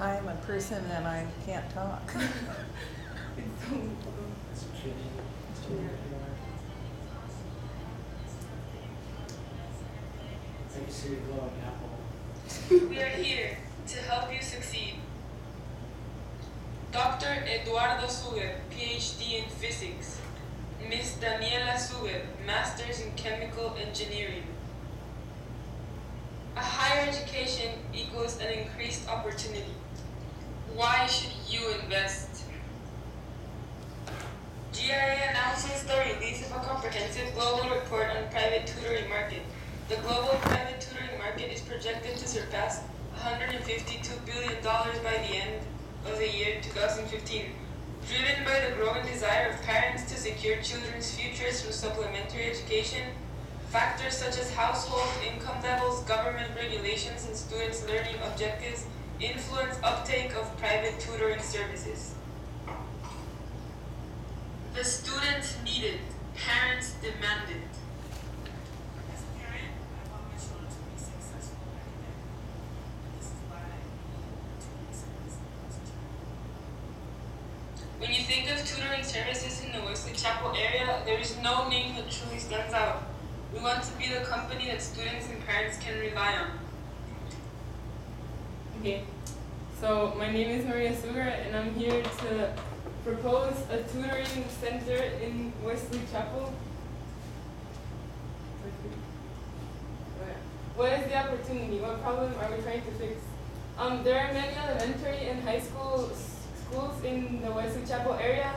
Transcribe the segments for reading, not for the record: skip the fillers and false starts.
I am a person and I can't talk. It's cheating. I can see you glowing apple. We are here to help you succeed. Dr. Eduardo Suger, PhD in Physics. Miss Daniela Suger, Masters in Chemical Engineering. A higher education equals an increased opportunity. Why should you invest? GRA announces the release of a comprehensive global report on private tutoring market. The global private tutoring market is projected to surpass $152 billion by the end of the year 2015, driven by the growing desire of parents to secure children's futures through supplementary education. Factors such as household income levels, government regulations, and students' learning objectives influence uptake of private tutoring services. The students need it, parents demand it. As a parent, I want my children to be successful academically. This is why I need tutoring services in the future. When you think of tutoring services in the Wesley Chapel area, there is no name that truly stands out. We want to be the company that students and parents can rely on. Okay, so my name is Maria Suger and I'm here to propose a tutoring center in Wesley Chapel. What is the opportunity? What problem are we trying to fix? There are many elementary and high schools in the Wesley Chapel area,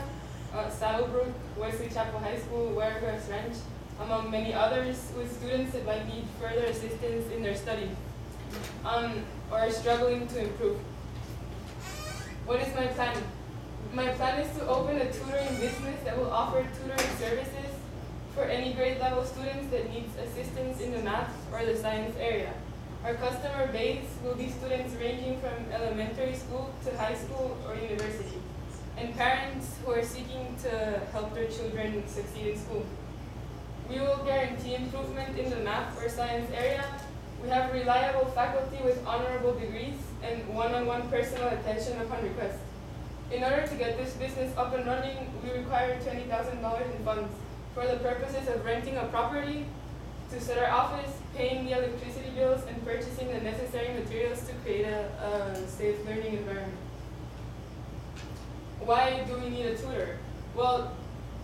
Saddlebrook, Wesley Chapel High School, Wiregrass Ranch, among many others, with students that might need further assistance in their studies or are struggling to improve. What is my plan? My plan is to open a tutoring business that will offer tutoring services for any grade level students that needs assistance in the math or the science area. Our customer base will be students ranging from elementary school to high school or university, and parents who are seeking to help their children succeed in school. We will guarantee improvement in the math or science area. We have reliable faculty with honorable degrees and one-on-one personal attention upon request. In order to get this business up and running, we require $20,000 in funds for the purposes of renting a property, to set our office, paying the electricity bills, and purchasing the necessary materials to create a safe learning environment. Why do we need a tutor? Well,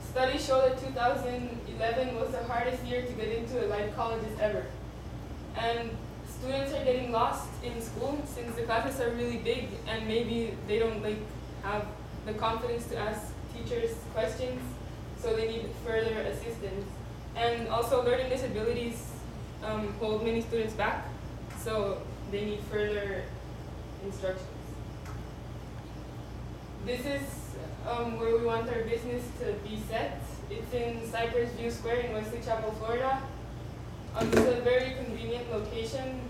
studies show that 2011 was the hardest year to get into elite colleges ever. And students are getting lost in school since the classes are really big and maybe they don't have the confidence to ask teachers questions, so they need further assistance. And also learning disabilities hold many students back, so they need further instructions. This is where we want our business to be set. It's in Cypress View Square in Wesley Chapel, Florida. It's a very convenient location.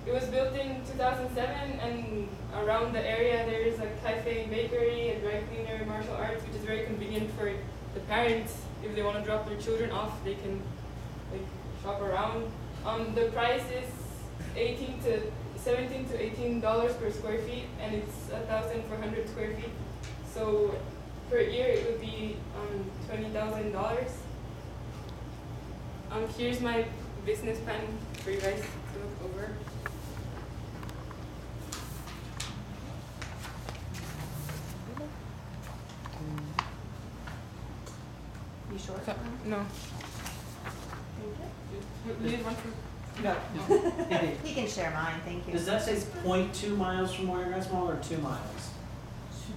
It was built in 2007, and around the area there is a cafe, bakery, a dry cleaner, martial arts, which is very convenient for the parents. If they want to drop their children off, they can shop around. The price is $17 to $18 per square feet, and it's 1,400 square feet. So per year it would be $20,000. Here's my business plan for you guys to look over. You sure? No. You need one for? No. He can share mine, thank you. Does that say 0.2 miles from Wiregrass Mall or 2 miles?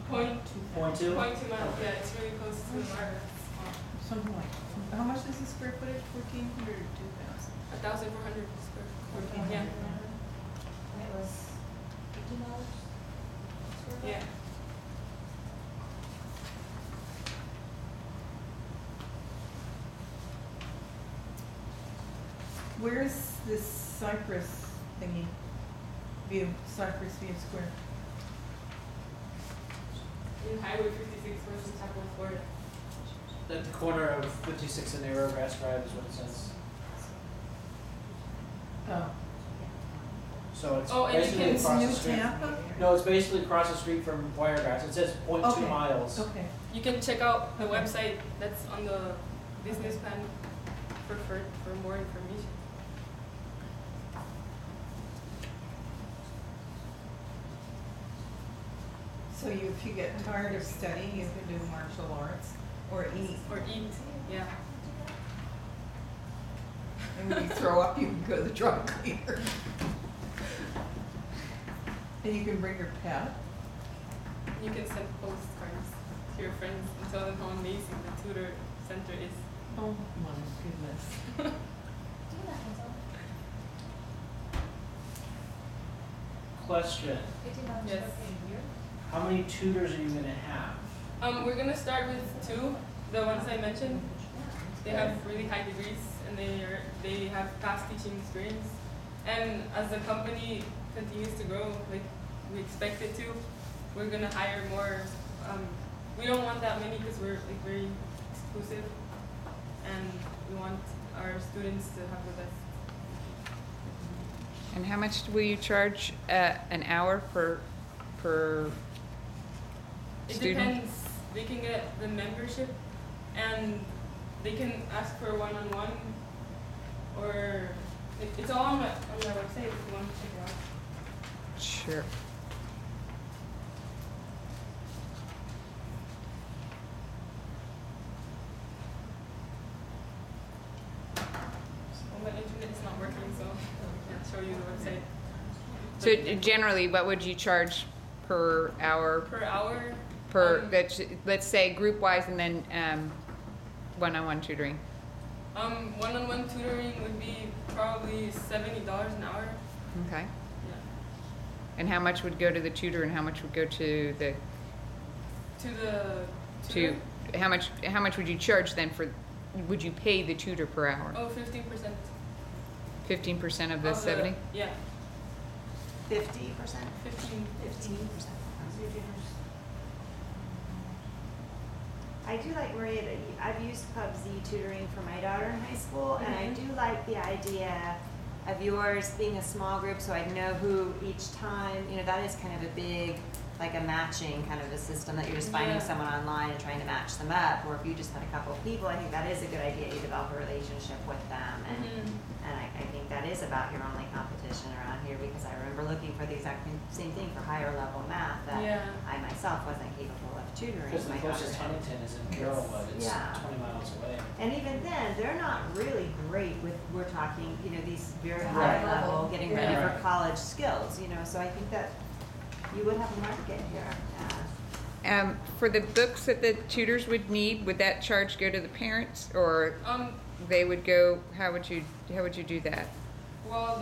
Point 0.2? 2 miles. Yeah, it's really close to the market. Something like, how much is the square footage, 1,400 or 2,000? 1,400 square. 1,400. Yeah. And it was $18? Yeah. Where's this Cypress thingy? Cypress View Square? In Highway 56, Wesley Chapel, Florida. At the corner of 56 and Arrowgrass Drive is what it says. Oh. So it's Oh, and you basically can- across the New street. Tampa? No, it's basically across the street from Wiregrass. It says 0.2 Okay. miles. Okay. You can check out the website that's on the business plan for more information. So if you get tired of studying, you can do martial arts or eat. Or eat, yeah. And when you throw up, you can go to the dry cleaner. And you can bring your pet. You can send postcards to your friends and tell them how amazing the tutor center is. Oh my goodness. Question, Yes. how many tutors are you gonna have? We're gonna start with 2, the ones I mentioned. They have really high degrees and they have past teaching experience. And as the company continues to grow, like we expect it to, we're gonna hire more. We don't want that many because we're like very exclusive, and we want our students to have the best. And how much will you charge an hour per It student? depends. They can get the membership, and they can ask for one-on-one, or it's all on their website if you want to check it out. Sure. Well, my internet is not working, so I can't show you the website. So generally, what would you charge per hour? Per hour. Let's say group-wise and then one-on-one tutoring. One-on-one tutoring would be probably $70 an hour. Okay. Yeah. And how much would go to the tutor and how much would go to the To the to tutor? how much would you charge then for? Would you pay the tutor per hour? Oh, 15%. 15% of the 70? Yeah, 50%? 15. 15%. I do like, Maria, that I've used PubZ tutoring for my daughter in high school, and I do like the idea of yours being a small group, so I know who each time, that is kind of a big, like a matching kind of a system that you're just finding Yeah. someone online and trying to match them up, or if you just had a couple of people, I think that is a good idea. You develop a relationship with them, and Mhm. I think that is about your only competition around here, because I remember looking for the exact same thing for higher level math that Yeah. I myself wasn't capable of tutoring. Because the my closest daughter. Huntington is in Carrollwood, it's Yeah. 20 miles away. And even then, they're not really great with, we're talking, these very high Right. level, getting ready Right. for college skills, so I think that you would have a market here. For the books that the tutors would need, would that charge go to the parents or they would go? How would you do that? Well,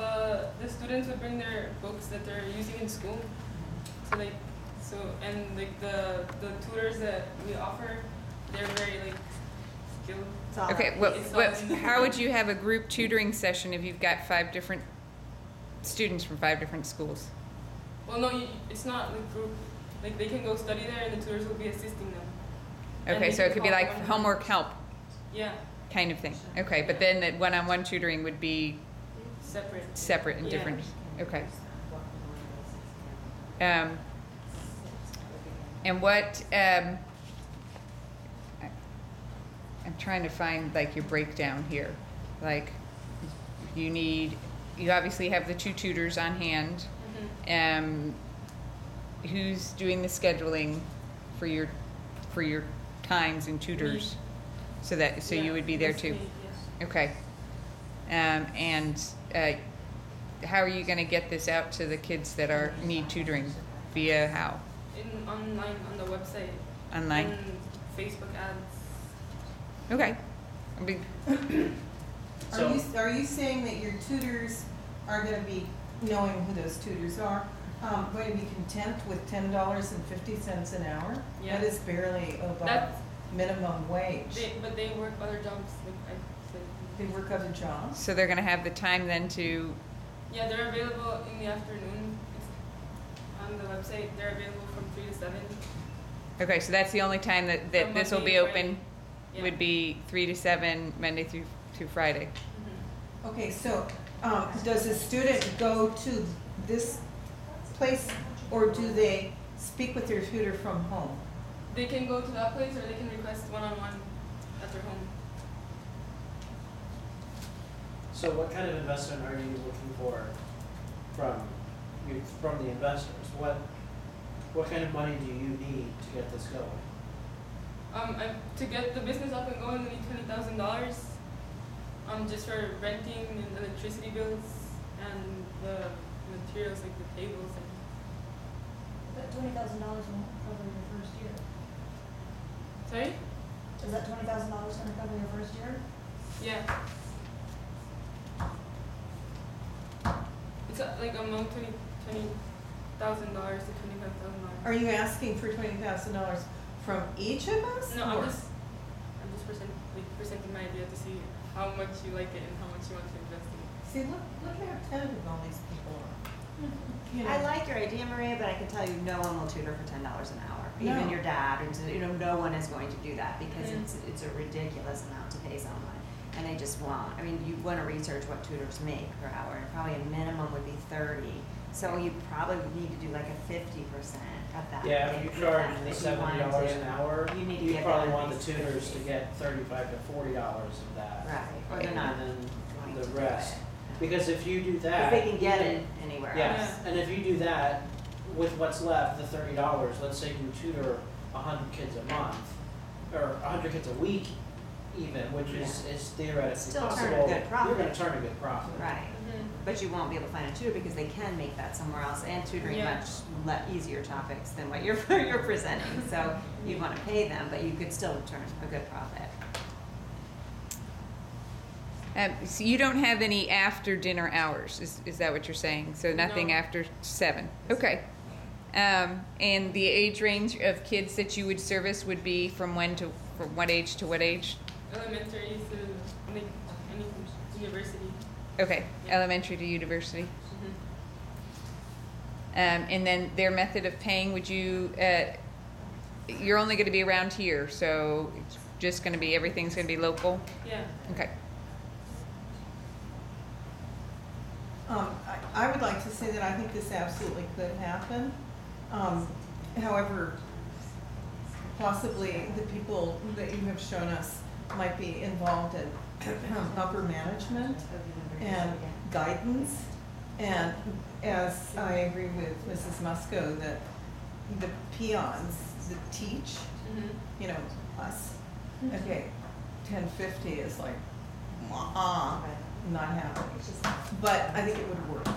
the students would bring their books that they're using in school. So and the tutors that we offer, they're very skilled. It's all Okay, up- well, It's all in- how would you have a group tutoring session if you've got 5 different students from 5 different schools? Well, no, it's not group. They can go study there, and the tutors will be assisting them. And Okay, they so can it could be call like one-on-one. homework help Yeah, kind of thing. Okay, but then the one-on-one tutoring would be separate. separate and Yeah. different. Okay. And what, I'm trying to find your breakdown here. You obviously have the 2 tutors on hand. Mhm. Who's doing the scheduling for your times and tutors? So Yeah, you would be there that's too? me, yes. Okay. How are you gonna get this out to the kids that need tutoring? Via how? Online on the website. Online? And Facebook ads. Okay. I mean, So- Are you saying that your tutors are gonna be, knowing who those tutors are, going to be content with $10.50 an hour? Yeah. That is barely above That's- minimum wage. But they work other jobs, like I said. They work other jobs? so they're gonna have the time then to, Yeah, they're available in the afternoon. It's on the website. They're available from 3 to 7. okay, so that's the only time that From this will Monday be to open, Yeah. would be 3 to 7, Monday through Friday. Mhm. Okay, so does a student go to this place, or do they speak with their tutor from home? They can go to that place or they can request one-on-one at their home. So what kind of investment are you looking for from the investors? What kind of money do you need to get this going? To get the business up and going, we need $20,000. Just for renting and electricity bills and the materials like the tables and. That $20,000 won't cover your first year. Sorry? Is that $20,000 gonna cover your first year? Yeah. It's like among $20,000 to $25,000. Are you asking for $20,000 from each of us? No, or- I'm just presenting my idea to see how much you like it and how much you want to invest in it. See, look how tentative all these people are. You know. I like your idea, Maria, but I can tell you no one will tutor for $10 an hour. Even No. your dad, or no one is going to do that because it's a ridiculous amount to pay someone. And they just won't. I mean, you want to research what tutors make per hour, and probably a minimum would be 30. So you probably would need to do like a 50% of that. Yeah, if you charge the if you wanted $70 to. an hour, You need to you give probably them want the at least tutors to 50. get $35 to $40 of that. Right, or they're not And going then to the do rest. it. Because if you do If that. they can get even- it anywhere Yes, else. and if you do that with what's left, the $30, let's say you tutor 100 kids a month, or 100 kids a week even, which is theoretically Still turn a possible. good profit. You're gonna turn a good profit. Right. But you won't be able to find a tutor because they can make that somewhere else and tutoring Yeah. much easier topics than what you're you're presenting. So you'd want to pay them, but you could still turn a good profit. So you don't have any after dinner hours, is that what you're saying? So nothing No. after 7? Okay. And the age range of kids that you would service would be from what age to what age? Elementary to like any university. Okay, elementary to university. And then their method of paying, would you, you're only going to be around here, so it's just going to be, everything's going to be local? Yeah. Okay. I would like to say that I think this absolutely could happen. However, possibly the people that you have shown us might be involved in upper management and guidance. And as I agree with Mrs. Musco, that the peons that teach, you know, us, okay, 1050 is like, not happening. But I think it would work.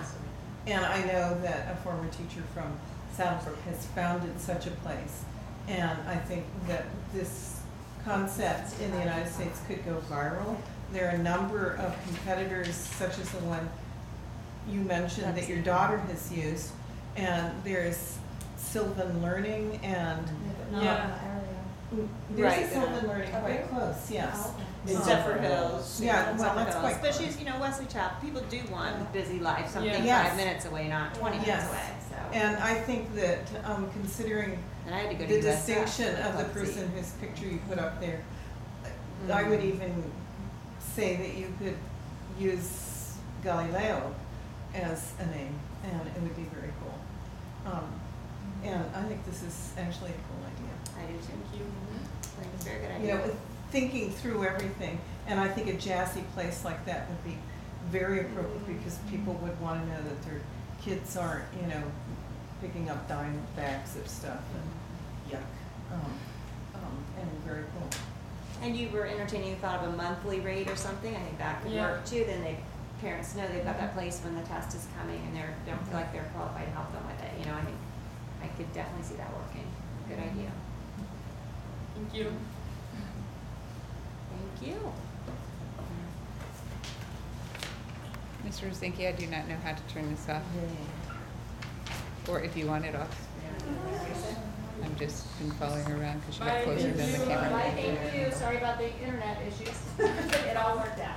And I know that a former teacher from Saddlebrook has founded such a place. And I think that this concept in the United States could go viral. There are a number of competitors, such as the one you mentioned that your daughter has used. And there's Sylvan Learning and Not Yeah. in the area. there's Right, a Sylvan Learning quite close, yes. In Zephyr Hills. Yeah, well, that's quite But close. she's, Wesley Chapel, people do want a busy life, something Yes. 5 minutes away, not 20 minutes Yes. away, so. And I think that, considering And I had to go to the USF distinction for of the Club Z. person whose picture you put up there, I would even say that you could use Galileo as a name, and it would be very cool. And I think this is actually a cool idea. I do too. Thank you. I think it's a very good You idea. know, thinking through everything, and I think a jazzy place like that would be very appropriate because people would want to know that their kids aren't, picking up dime bags of stuff and yuck. And very cool. And you were entertaining the thought of a monthly rate or something, I think that could Yeah. work too, then parents know they've got that place when the test is coming and don't feel like they're qualified to help them with it, I think I could definitely see that working, good idea. Thank you. Thank you. Mr. Zinke, I do not know how to turn this off, or if you want it off. I've just been following her around because she got Bye. closer than the camera. Bye, thank you. Sorry about the internet issues. It all worked out.